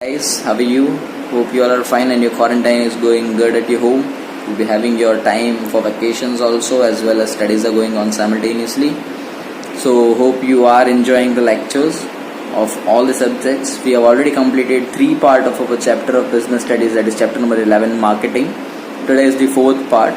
Guys, how are you? Hope you all are fine and your quarantine is going good at your home. You'll be having your time for vacations also, as well as studies are going on simultaneously. So hope you are enjoying the lectures of all the subjects. We have already completed 3 part of our chapter of business studies, that is chapter number 11, marketing. Today is the 4th part.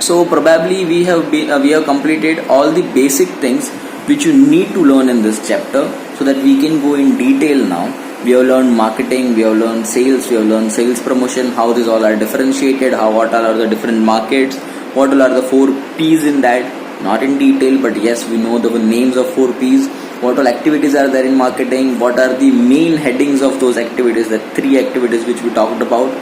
So probably we have completed all the basic things which you need to learn in this chapter, so that we can go in detail now. We have learned marketing, we have learned sales, we have learned sales promotion, how these all are differentiated, what all are the different markets, what all are the 4 P's in that. Not in detail, but yes, we know the names of 4 P's. What all activities are there in marketing, what are the main headings of those activities, the 3 activities which we talked about.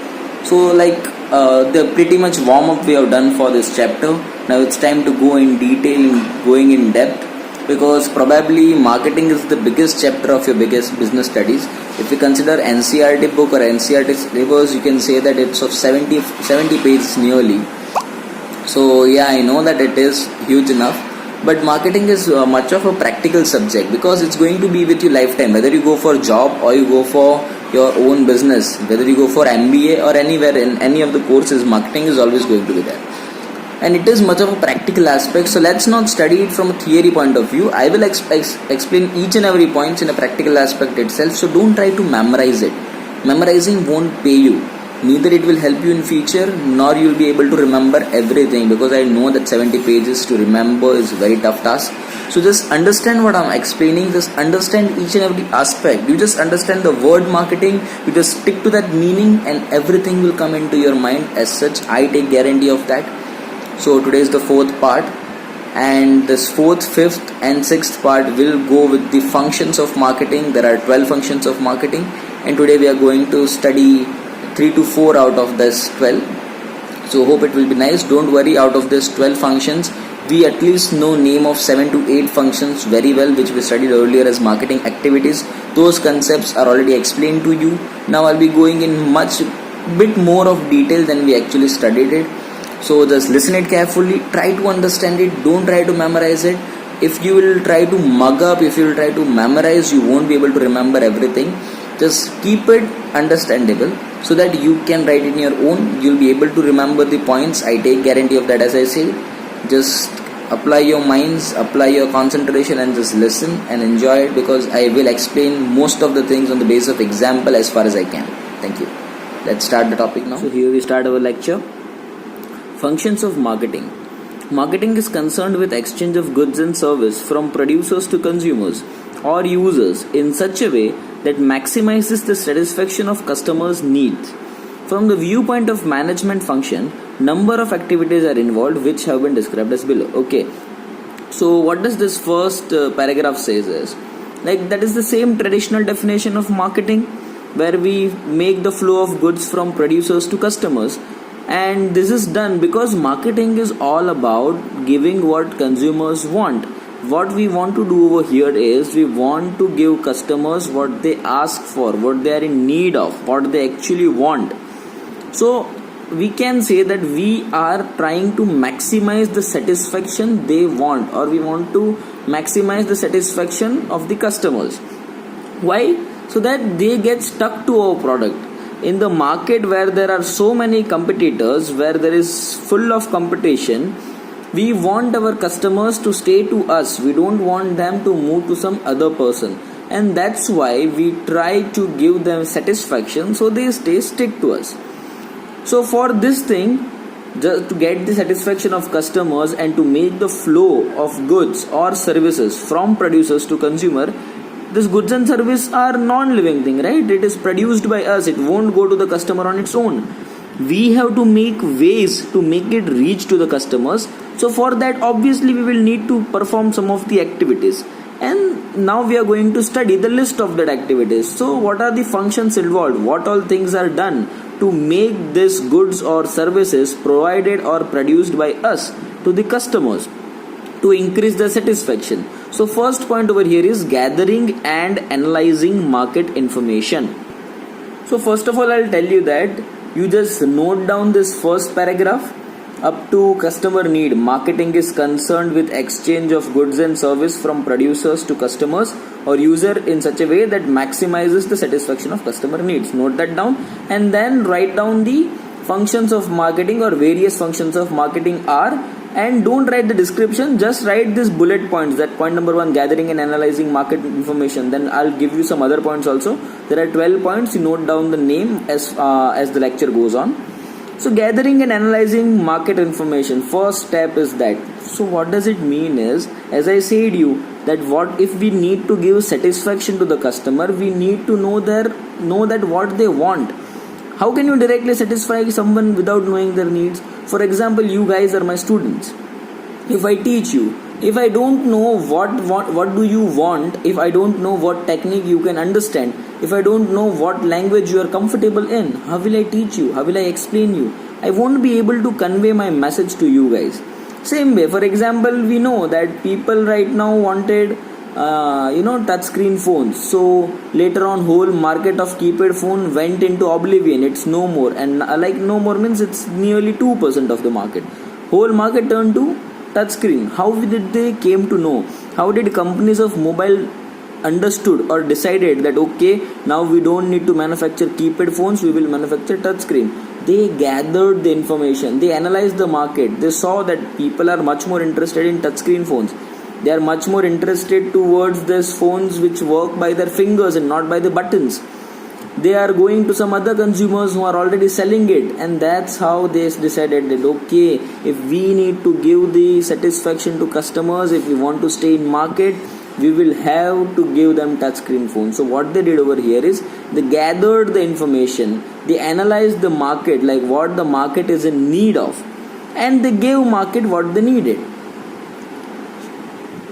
So the pretty much warm up we have done for this chapter. Now it's time to go in detail, going in depth, because probably marketing is the biggest chapter of your biggest business studies. If you consider NCERT book or NCERT syllabus, you can say that it's of 70 pages nearly. So yeah, I know that it is huge enough, but marketing is much of a practical subject, because it's going to be with you lifetime. Whether you go for job or you go for your own business, whether you go for MBA or anywhere in any of the courses, marketing is always going to be there. And it is much of a practical aspect, so let's not study it from a theory point of view. I will explain each and every point in a practical aspect itself, so don't try to memorize it. Memorizing won't pay you. Neither it will help you in future, nor you will be able to remember everything, because I know that 70 pages to remember is a very tough task. So just understand what I'm explaining, just understand each and every aspect. You just understand the word marketing, you just stick to that meaning, and everything will come into your mind as such. I take guarantee of that. So today is the 4th part, and this 4th, 5th and 6th part will go with the functions of marketing. There are 12 functions of marketing, and today we are going to study 3 to 4 out of this 12. So hope it will be nice. Don't worry, out of this 12 functions, we at least know name of 7 to 8 functions very well, which we studied earlier as marketing activities. Those concepts are already explained to you. Now I'll be going in bit more of detail than we actually studied it. So just listen it carefully, try to understand it, don't try to memorize it. If you will try to mug up, if you will try to memorize, you won't be able to remember everything. Just keep it understandable, so that you can write it in your own. You'll be able to remember the points. I take guarantee of that, as I say. Just apply your minds, apply your concentration, and just listen and enjoy it, because I will explain most of the things on the basis of example as far as I can. Thank you. Let's start the topic now. So here we start our lecture. Functions of marketing. Marketing is concerned with exchange of goods and service from producers to consumers or users in such a way that maximizes the satisfaction of customers' needs. From the viewpoint of management function, number of activities are involved, which have been described as below. Okay, so what does this first paragraph says is, that is the same traditional definition of marketing, where we make the flow of goods from producers to customers. And this is done because marketing is all about giving what consumers want. What we want to do over here is, we want to give customers what they ask for, what they are in need of, what they actually want. So we can say that we are trying to maximize the satisfaction they want, or we want to maximize the satisfaction of the customers. Why? So that they get stuck to our product. In the market where there are so many competitors, where there is full of competition, we want our customers to stay to us. We don't want them to move to some other person, and that's why we try to give them satisfaction, so they stick to us. So for this thing, just to get the satisfaction of customers and to make the flow of goods or services from producers to consumer, this goods and service are non-living thing, right? It is produced by us. It won't go to the customer on its own. We have to make ways to make it reach to the customers. So for that, obviously we will need to perform some of the activities, and now we are going to study the list of that activities. So what are the functions involved? What all things are done to make this goods or services provided or produced by us to the customers, to increase the satisfaction? So first point over here is gathering and analyzing market information. So first of all, I'll tell you that you just note down this first paragraph, Up to customer need, marketing is concerned with exchange of goods and service from producers to customers or user in such a way that maximizes the satisfaction of customer needs. Note that down and then write down the functions of marketing or various functions of marketing are, and don't write the description, just write these bullet points. That point number 1, gathering and analyzing market information. Then I'll give you some other points also. There are 12 points. You note down the name as the lecture goes on. So gathering and analyzing market information, first step is that. So what does it mean is, as I said you, that what if we need to give satisfaction to the customer, we need to know that what they want. How can you directly satisfy someone without knowing their needs? For example, you guys are my students. If I teach you, if I don't know what do you want, if I don't know what technique you can understand, if I don't know what language you are comfortable in, how will I teach you? How will I explain you? I won't be able to convey my message to you guys. Same way, for example, we know that people right now wanted touchscreen phones. So later on, whole market of keypad phone went into oblivion. It's no more, and no more means it's nearly 2% of the market. Whole market turned to touchscreen. How did they came to know? How did companies of mobile understood or decided that okay, now we don't need to manufacture keypad phones, we will manufacture touchscreen? They gathered the information, they analyzed the market, they saw that people are much more interested in touchscreen phones. They are much more interested towards these phones which work by their fingers and not by the buttons. They are going to some other consumers who are already selling it, and that's how they decided that okay, if we need to give the satisfaction to customers, if we want to stay in market, we will have to give them touchscreen phones. So what they did over here is they gathered the information, they analyzed the market, like what the market is in need of, and they gave market what they needed.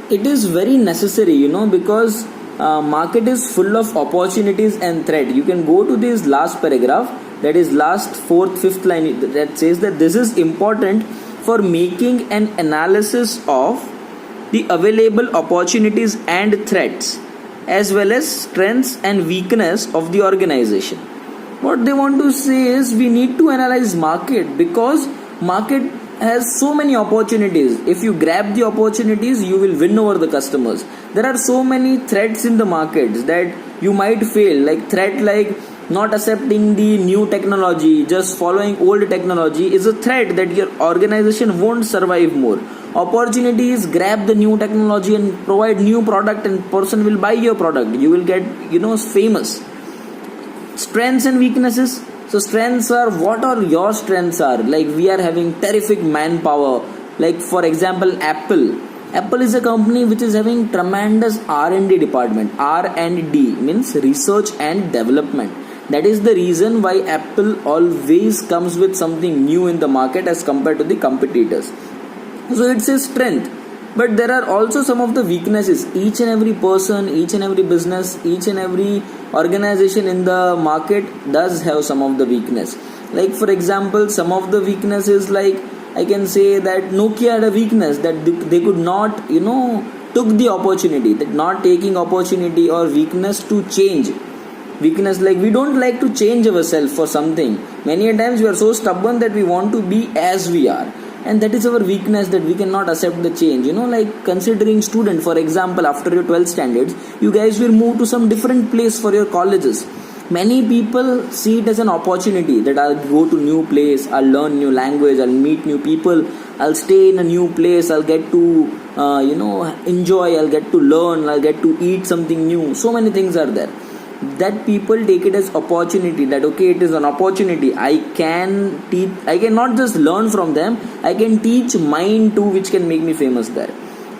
It is very necessary, because market is full of opportunities and threat. You can go to this last paragraph, that is last 4th, 5th line, that says that this is important for making an analysis of the available opportunities and threats, as well as strengths and weakness of the organization. What they want to say is we need to analyze market, because market has so many opportunities. If you grab the opportunities, you will win over the customers. There are so many threats in the markets that you might fail, like threat like not accepting the new technology, just following old technology is a threat that your organization won't survive more. Opportunities, grab the new technology and provide new product, and person will buy your product, you will get famous. Strengths and weaknesses. So strengths are, what are your strengths are, like we are having terrific manpower. Like for example, Apple is a company which is having tremendous R&D department. R&D means research and development. That is the reason why Apple always comes with something new in the market as compared to the competitors. So it's a strength. But there are also some of the weaknesses. Each and every person, each and every business, each and every organization in the market does have some of the weakness. Like for example, some of the weaknesses, like I can say that Nokia had a weakness that they could not, took the opportunity, that not taking opportunity or weakness to change. Weakness like we don't like to change ourselves for something. Many a times we are so stubborn that we want to be as we are. And that is our weakness, that we cannot accept the change. Like considering student, for example, after your 12th standards, you guys will move to some different place for your colleges. Many people see it as an opportunity that I'll go to new place, I'll learn new language, I'll meet new people, I'll stay in a new place, I'll get to enjoy, I'll get to learn, I'll get to eat something new. So many things are there. That people take it as opportunity, that okay, it is an opportunity, I can teach, I can not just learn from them, I can teach mine too, which can make me famous there.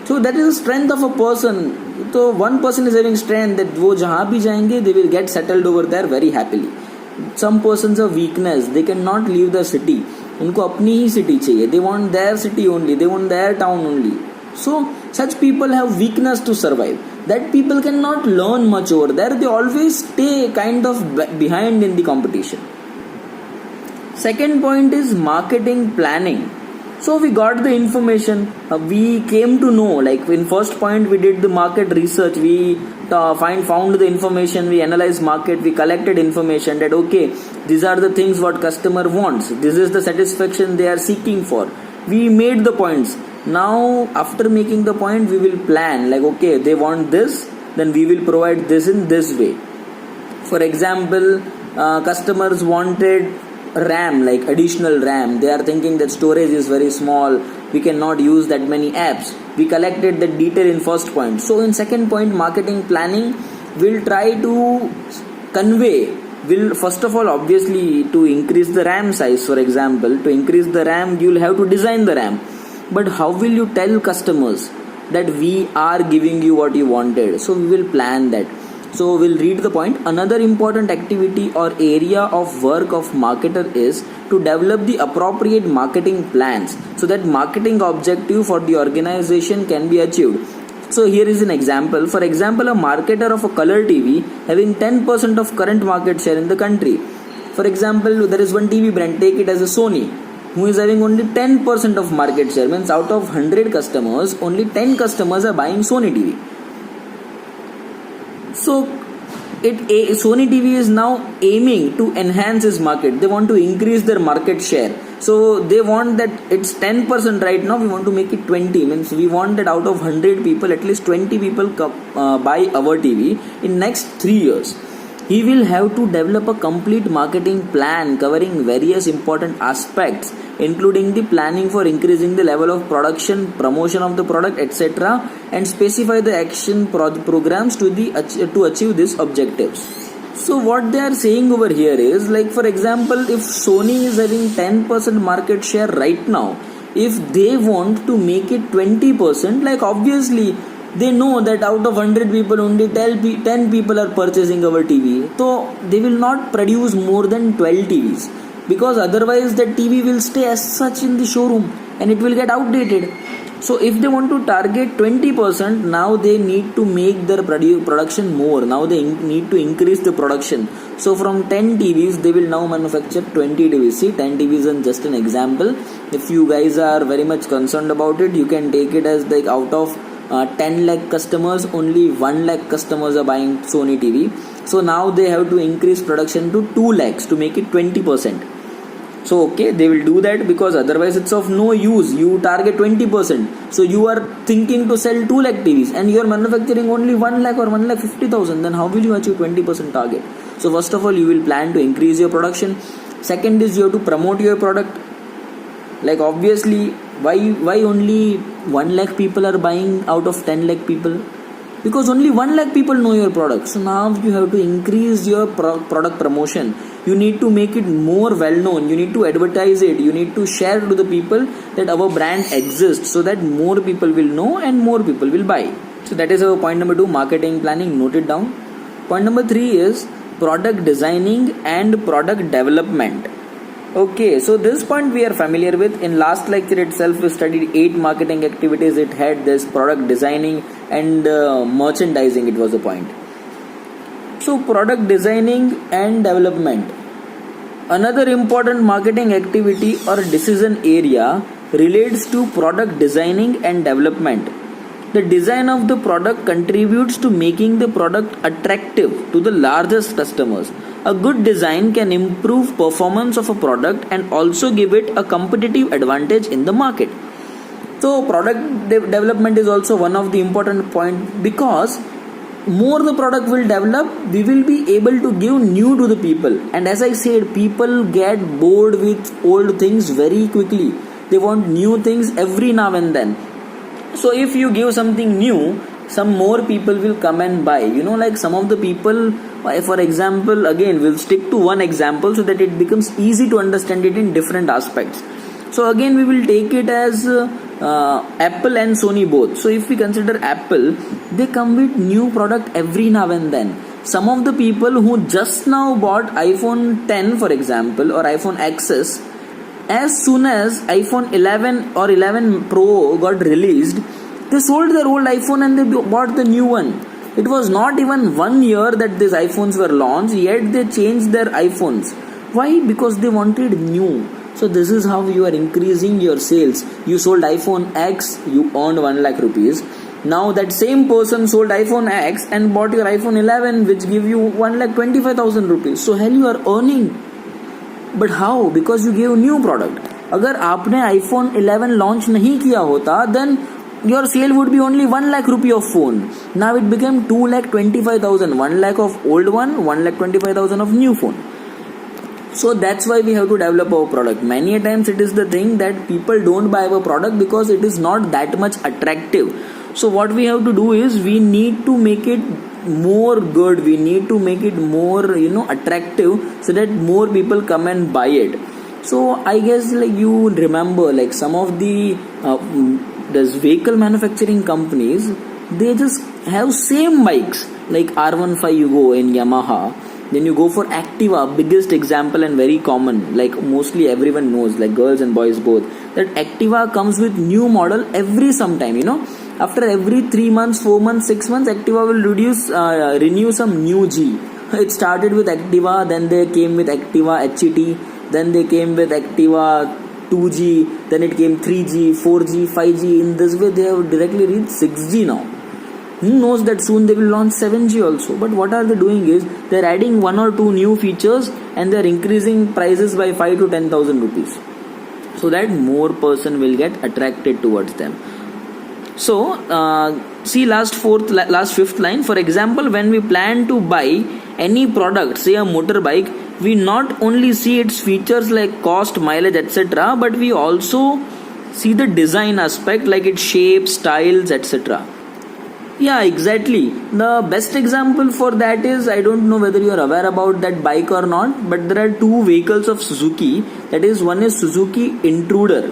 So that is the strength of a person. So one person is having strength that wo jahan bhi jayenge, they will get settled over there very happily. Some persons have weakness, they cannot leave the city, unko apni hi city chahiye, they want their city only, they want their town only. So such people have weakness to survive. That people cannot learn much over there. They always stay kind of behind in the competition. Second point is marketing planning. So we got the information, we came to know, like in first point we did the market research, we found the information, we analyzed market, we collected information that okay, these are the things what customer wants, this is the satisfaction they are seeking for. We made the points. Now after making the point, we will plan like okay, they want this, then we will provide this in this way. For example, customers wanted RAM, like additional RAM. They are thinking that storage is very small, we cannot use that many apps. We collected the detail in first point. So in second point, marketing planning will try to convey, will first of all obviously to increase the RAM size. For example, to increase the RAM, you will have to design the RAM. But how will you tell customers that we are giving you what you wanted? So we will plan that. So we'll read the point. Another important activity or area of work of marketer is to develop the appropriate marketing plans so that marketing objective for the organization can be achieved. So here is an example. For example, a marketer of a color TV having 10% of current market share in the country. For example, there is one TV brand, take it as a Sony, who is having only 10% of market share. Means out of 100 customers, only 10 customers are buying Sony TV. So Sony TV is now aiming to enhance its market. They want to increase their market share. So they want that it's 10% right now, we want to make it 20. Means we want that out of 100 people, at least 20 people buy our TV in next 3 years. He will have to develop a complete marketing plan covering various important aspects, including the planning for increasing the level of production, promotion of the product, etc., and specify the action programs to achieve these objectives. So what they are saying over here is, like for example, if Sony is having 10% market share right now, if they want to make it 20%, like obviously they know that out of 100 people only 10 people are purchasing our TV. So they will not produce more than 12 TVs, because otherwise the TV will stay as such in the showroom and it will get outdated. So if they want to target 20%, now they need to make their production more. Now they need to increase the production. So from 10 TVs, they will now manufacture 20 TVs. See, 10 TVs is just an example. If you guys are very much concerned about it, you can take it as like out of 10 lakh customers, only 1 lakh customers are buying Sony TV. So now they have to increase production to 2 lakhs to make it 20%. So okay, they will do that because otherwise it's of no use. You target 20%. So you are thinking to sell 2 lakh TVs and you are manufacturing only 1 lakh or 1 lakh 50,000. Then how will you achieve 20% target? So first of all, you will plan to increase your production. Second is you have to promote your product. Like obviously, why only 1 lakh people are buying out of 10 lakh people? Because only 1 lakh people know your product. So now you have to increase your product promotion. You need to make it more well known. You need to advertise it. You need to share to the people that our brand exists, so that more people will know and more people will buy. So that is our point number 2, marketing planning. Note it down. Point number 3 is product designing and product development. Okay, so this point we are familiar with. In last lecture itself, we studied 8 marketing activities. It had this product designing and merchandising. It was a point. So product designing and development. Another important marketing activity or decision area relates to product designing and development. The design of the product contributes to making the product attractive to the largest customers. A good design can improve performance of a product and also give it a competitive advantage in the market. So product development is also one of the important point, because more the product will develop, we will be able to give new to the people. And as I said, people get bored with old things very quickly. They want new things every now and then. So if you give something new, some more people will come and buy. Like some of the people, for example, again we'll stick to one example so that it becomes easy to understand it in different aspects. So again we will take it as Apple and Sony both. So if we consider Apple, they come with new product every now and then. Some of the people who just now bought iPhone 10, for example, or iPhone XS, as soon as iPhone 11 or 11 Pro got released, they sold their old iPhone and they bought the new one. It was not even 1 year that these iPhones were launched, yet they changed their iPhones. Why? Because they wanted new. So this is how you are increasing your sales. You sold iPhone X, you earned 1 lakh rupees. Now that same person sold iPhone X and bought your iPhone 11, which give you 1,25,000 rupees. So hell, you are earning. But how? Because you gave new product. अगर आपने iPhone 11 launch नहीं किया होता, then your sale would be only 1 lakh rupee of phone. Now it became 2,25,000. 1 lakh of old one, 1,25,000 of new phone. So that's why we have to develop our product. Many a times it is the thing that people don't buy our product because it is not that much attractive. So what we have to do is we need to make it more good. We need to make it more, attractive so that more people come and buy it. So I guess like you remember like some of the this vehicle manufacturing companies, they just have same bikes like R15 you go in Yamaha. Then you go for Activa, biggest example and very common, like mostly everyone knows, like girls and boys both, that Activa comes with new model every sometime, after every 3 months, 4 months, 6 months, Activa will renew some new G. It started with Activa, then they came with Activa HET, then they came with Activa 2G, then it came 3G, 4G, 5G. In this way they have directly reached 6G now. Who knows that soon they will launch 7G also. But what are they doing is they are adding 1 or 2 new features and they are increasing prices by 5 to 10,000 rupees so that more person will get attracted towards them. So see last fifth line. For example, when we plan to buy any product, say a motorbike, we not only see its features like cost, mileage, etc., but we also see the design aspect like its shape, styles, etc. Yeah, exactly. The best example for that is, I don't know whether you are aware about that bike or not, but there are 2 vehicles of Suzuki. That is, one is Suzuki Intruder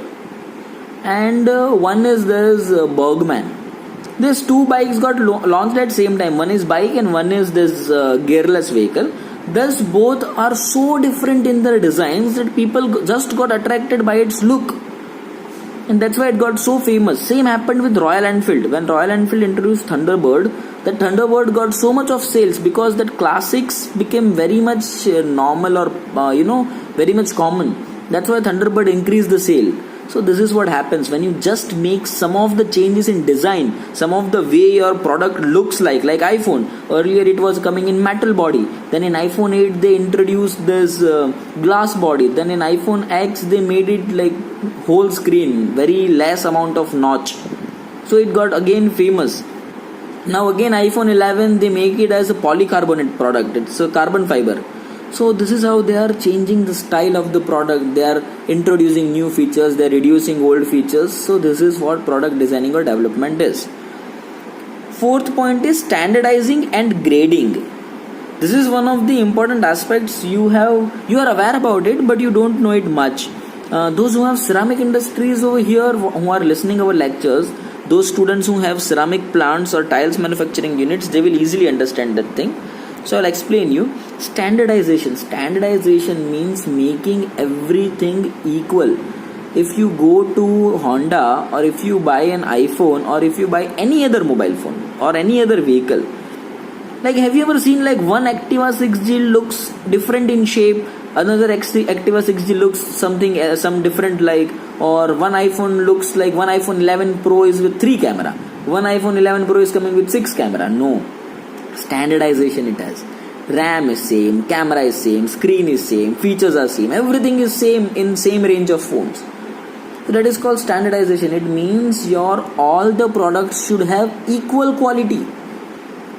and one is Bergman. These 2 bikes got launched at same time. One is bike and one is this gearless vehicle. Thus both are so different in their designs that people just got attracted by its look. And that's why it got so famous. Same happened with Royal Enfield. When Royal Enfield introduced Thunderbird, that Thunderbird got so much of sales because that classics became very much normal or very much common. That's why Thunderbird increased the sale. So this is what happens when you just make some of the changes in design, some of the way your product looks like iPhone. Earlier it was coming in metal body. Then in iPhone 8 they introduced this glass body. Then in iPhone X they made it like whole screen, very less amount of notch. So it got again famous. Now again iPhone 11 they make it as a polycarbonate product. It's a carbon fiber. So this is how they are changing the style of the product. They are introducing new features, they are reducing old features. So this is what product designing or development is. 4th point is standardizing and grading. This is one of the important aspects. You are aware about it, but you don't know it much. Those who have ceramic industries over here, who are listening our lectures, those students who have ceramic plants or tiles manufacturing units, they will easily understand that thing. So I'll explain you. Standardization. Standardization means making everything equal. If you go to Honda or if you buy an iPhone or if you buy any other mobile phone or any other vehicle, like have you ever seen like one Activa 6G looks different in shape, another Activa 6G looks some different, like, or one iPhone looks like one iPhone 11 Pro is with 3 camera, one iPhone 11 Pro is coming with 6 camera. No. Standardization it has. RAM is same, camera is same, screen is same, features are same, everything is same in same range of phones. So that is called standardization. It means all the products should have equal quality.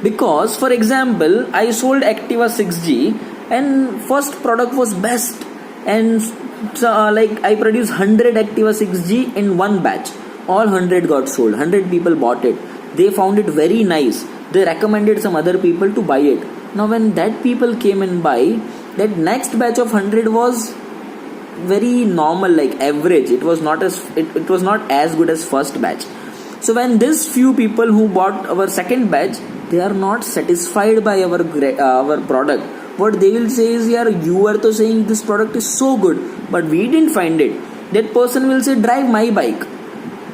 Because for example, I sold Activa 6G and first product was best, and like I produced 100 Activa 6G in one batch. All 100 got sold, 100 people bought it. They found it very nice. They recommended some other people to buy it. Now when that people came and buy, that next batch of 100 was very normal, like average. It was not as good as first batch. So when this few people who bought our second batch, they are not satisfied by our product. What they will say is, "Yeah, you are to saying this product is so good, but we didn't find it." That person will say, "Drive my bike."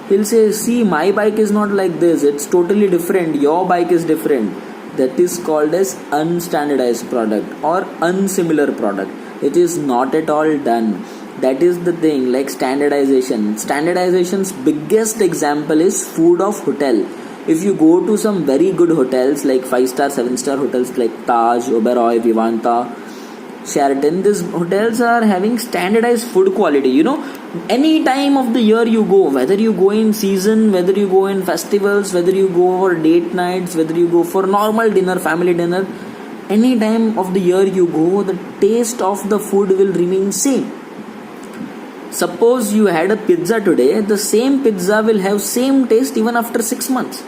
He'll say, "See, my bike is not like this. It's totally different. Your bike is different." That is called as unstandardized product or unsimilar product. It is not at all done. That is the thing, like standardization. Standardization's biggest example is food of hotel. If you go to some very good hotels like 5-star, 7-star hotels like Taj, Oberoi, Vivanta, Sheraton, these hotels are having standardized food quality. Any time of the year you go, whether you go in season, whether you go in festivals, whether you go for date nights, whether you go for normal dinner, family dinner, any time of the year you go, the taste of the food will remain same. Suppose you had a pizza today, the same pizza will have same taste even after 6 months.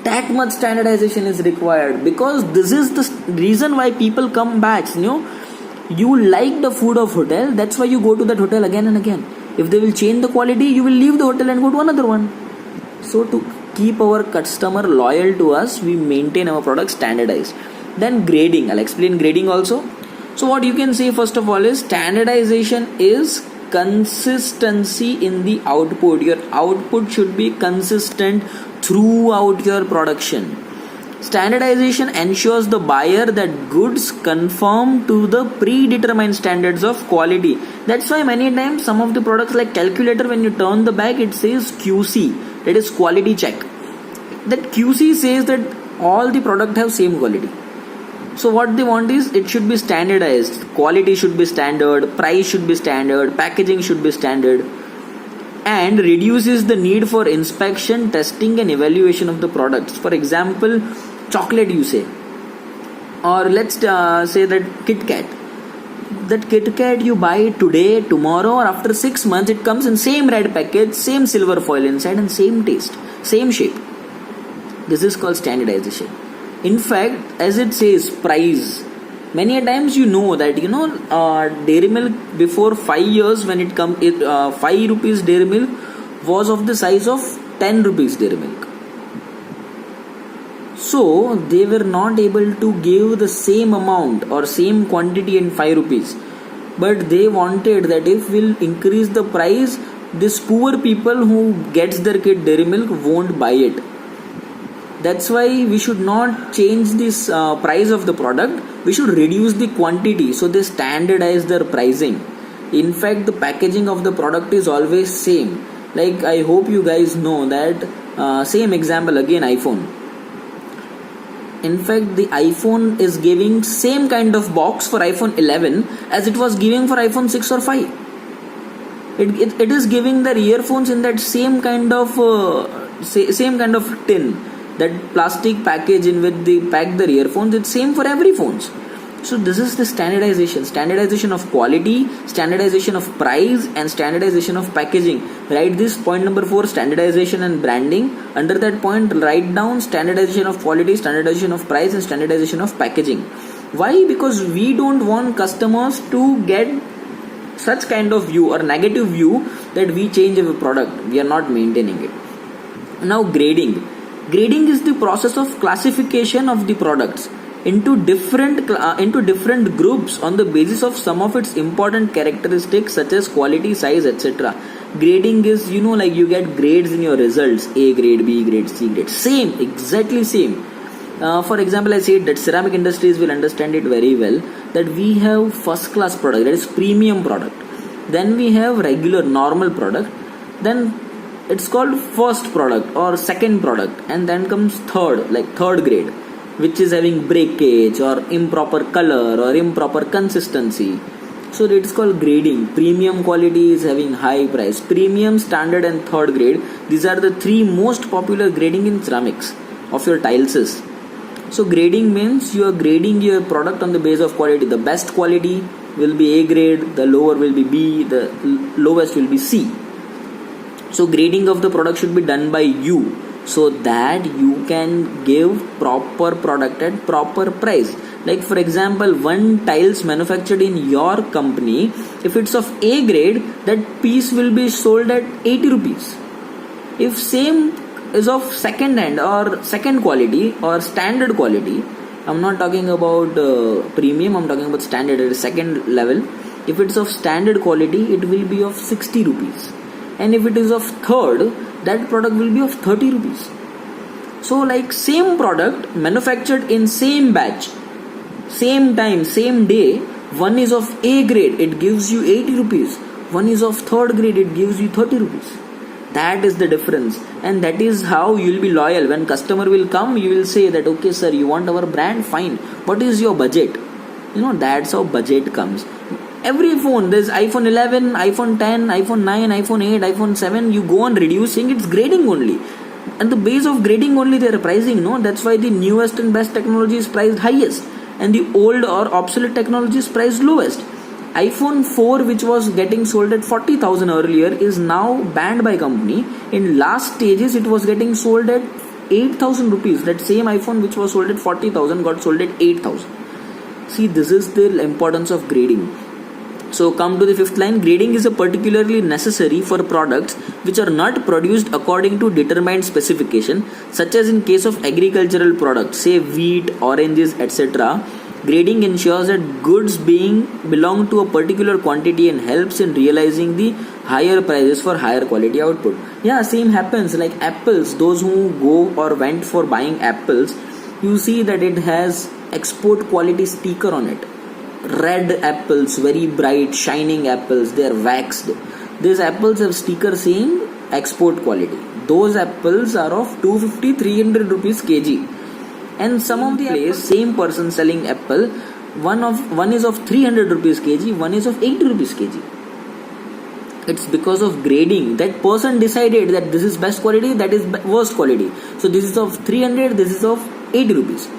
That much standardization is required, because this is the reason why people come back. You like the food of hotel, that's why you go to that hotel again and again. If they will change the quality, you will leave the hotel and go to another one. So to keep our customer loyal to us, we maintain our product standardized. Then grading, I'll explain grading also. So what you can say first of all is, standardization is consistency in the output. Your output should be consistent throughout your production. Standardization ensures the buyer that goods conform to the predetermined standards of quality. That's why many times some of the products like calculator, when you turn the back, it says QC, that is quality check. That QC says that all the product have same quality. So what they want is, it should be standardized. Quality should be standard, price should be standard, packaging should be standard, and reduces the need for inspection, testing and evaluation of the products. For example, chocolate you say, or let's say that Kit Kat. That Kit Kat you buy today, tomorrow or after 6 months, it comes in same red package, same silver foil inside and same taste, same shape. This is called standardization. In fact, as it says, price. Many a times that Dairy Milk before 5 years, when it come 5 rupees Dairy Milk was of the size of 10 rupees Dairy Milk. So they were not able to give the same amount or same quantity in 5 rupees. But they wanted that if we'll increase the price, these poor people who gets their kid Dairy Milk won't buy it. That's why we should not change this price of the product. We should reduce the quantity. So they standardize their pricing. In fact, the packaging of the product is always same. Like, I hope you guys know that same example again, iPhone. In fact, the iPhone is giving same kind of box for iPhone 11 as it was giving for iPhone 6 or 5. It is giving their earphones in that same kind of tin. That plastic package in which they pack their earphones, it's same for every phones. So this is the standardization of quality, standardization of price and standardization of packaging. Write this point number 4, standardization and branding. Under that point, write down standardization of quality, standardization of price and standardization of packaging. Why? Because we don't want customers to get such kind of view or negative view that we change our product, we are not maintaining it. Now grading. Grading is the process of classification of the products into different groups on the basis of some of its important characteristics such as quality, size, etc. Grading is, like you get grades in your results, A grade, B grade, C grade, same, exactly same. For example, I said that ceramic industries will understand it very well, that we have first class product, that is premium product. Then we have regular normal product. Then it's called first product or second product, and then comes third grade, which is having breakage or improper color or improper consistency. So it's called grading. Premium quality is having high price. Premium, standard and third grade, these are the 3 most popular grading in ceramics of your tiles. So grading means you are grading your product on the basis of quality. The best quality will be A grade, the lower will be B, the lowest will be C. So grading of the product should be done by you, so that you can give proper product at proper price. Like for example, one tiles manufactured in your company, if it's of A grade, that piece will be sold at 80 rupees. If same is of second hand or second quality or standard quality, I'm not talking about premium, I'm talking about standard at second level. If it's of standard quality, it will be of 60 rupees. And if it is of third, that product will be of 30 rupees. So like same product manufactured in same batch, same time, same day, one is of A grade, it gives you 80 rupees. One is of third grade, it gives you 30 rupees. That is the difference, and that is how you will be loyal. When customer will come, you will say that okay sir, you want our brand, fine, what is your budget? That's how budget comes. Every phone, there's iPhone 11, iPhone 10, iPhone 9, iPhone 8, iPhone 7, you go on reducing, it's grading only. And the base of grading only they are pricing, that's why the newest and best technology is priced highest, and the old or obsolete technology is priced lowest. iPhone 4, which was getting sold at 40,000 earlier, is now banned by company. In last stages, it was getting sold at 8,000 rupees. That same iPhone which was sold at 40,000 got sold at 8,000. See, this is the importance of grading. So come to the fifth line. Grading is a particularly necessary for products which are not produced according to determined specification, such as in case of agricultural products, say wheat, oranges, etc. Grading ensures that goods belong to a particular quantity and helps in realizing the higher prices for higher quality output. Yeah, same happens like apples. Those who go or went for buying apples, you see that it has export quality sticker on it. Red apples, very bright shining apples, they are waxed. These apples have sticker saying export quality. Those apples are of 250-300 rupees kg. And some of the place, same person selling apple, one is of 300 rupees kg, one is of 80 rupees kg. It's because of grading. That person decided that this is best quality, that is worst quality. So this is of 300, this is of 80 rupees.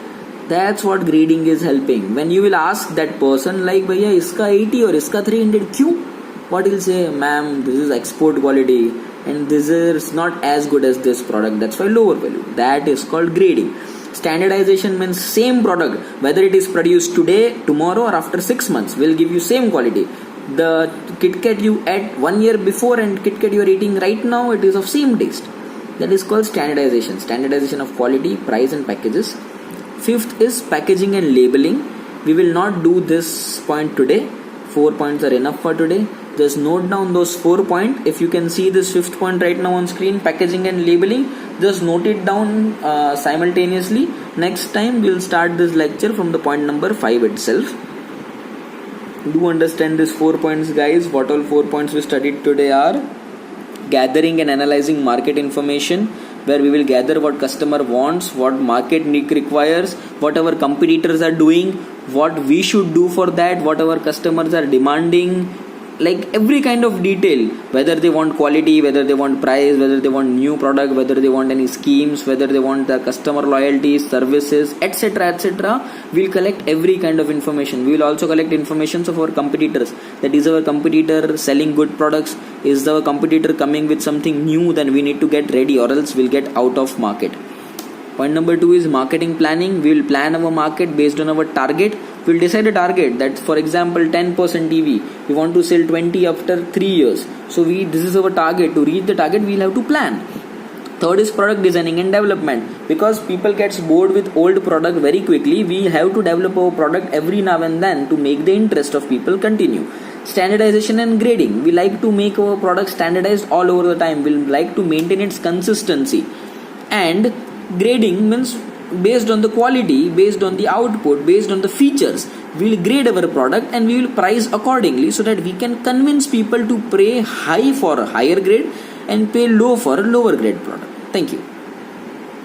That's what grading is helping. When you will ask that person like, bhaiya iska 80 or iska 300 kyun? What he'll say, ma'am, this is export quality and this is not as good as this product, that's why lower value. That is called grading. Standardization means same product, whether it is produced today, tomorrow or after 6 months, will give you same quality. The KitKat you ate 1 year before and KitKat you are eating right now, it is of same taste. That is called standardization. Standardization of quality, price and packages. Fifth is packaging and labeling. We will not do this point today. 4 points are enough for today. Just note down those 4 points. If you can see this fifth point right now on screen, packaging and labeling, just note it down simultaneously. Next time we will start this lecture from the point number 5 itself. Do understand these 4 points, guys. What all 4 points we studied today are: gathering and analyzing market information, where we will gather what customer wants, what market need requires, what our competitors are doing, what we should do for that, what our customers are demanding, like every kind of detail, whether they want quality, whether they want price, whether they want new product, whether they want any schemes, whether they want the customer loyalty, services, etc. etc. We'll collect every kind of information. We will also collect information of our competitors. That is our competitor selling good products? Is our competitor coming with something new? Then we need to get ready or else we'll get out of market. Point number 2 is marketing planning. We will plan our market based on our target. We will decide a target that, for example, 10% EV. We want to sell 20 after 3 years. So this is our target. To reach the target, we will have to plan. Third is product designing and development. Because people gets bored with old product very quickly, we have to develop our product every now and then to make the interest of people continue. Standardization and grading. We like to make our product standardized all over the time. We like to maintain its consistency. And grading means based on the quality, based on the output, based on the features, we will grade our product and we will price accordingly so that we can convince people to pay high for a higher grade and pay low for a lower grade product. Thank you.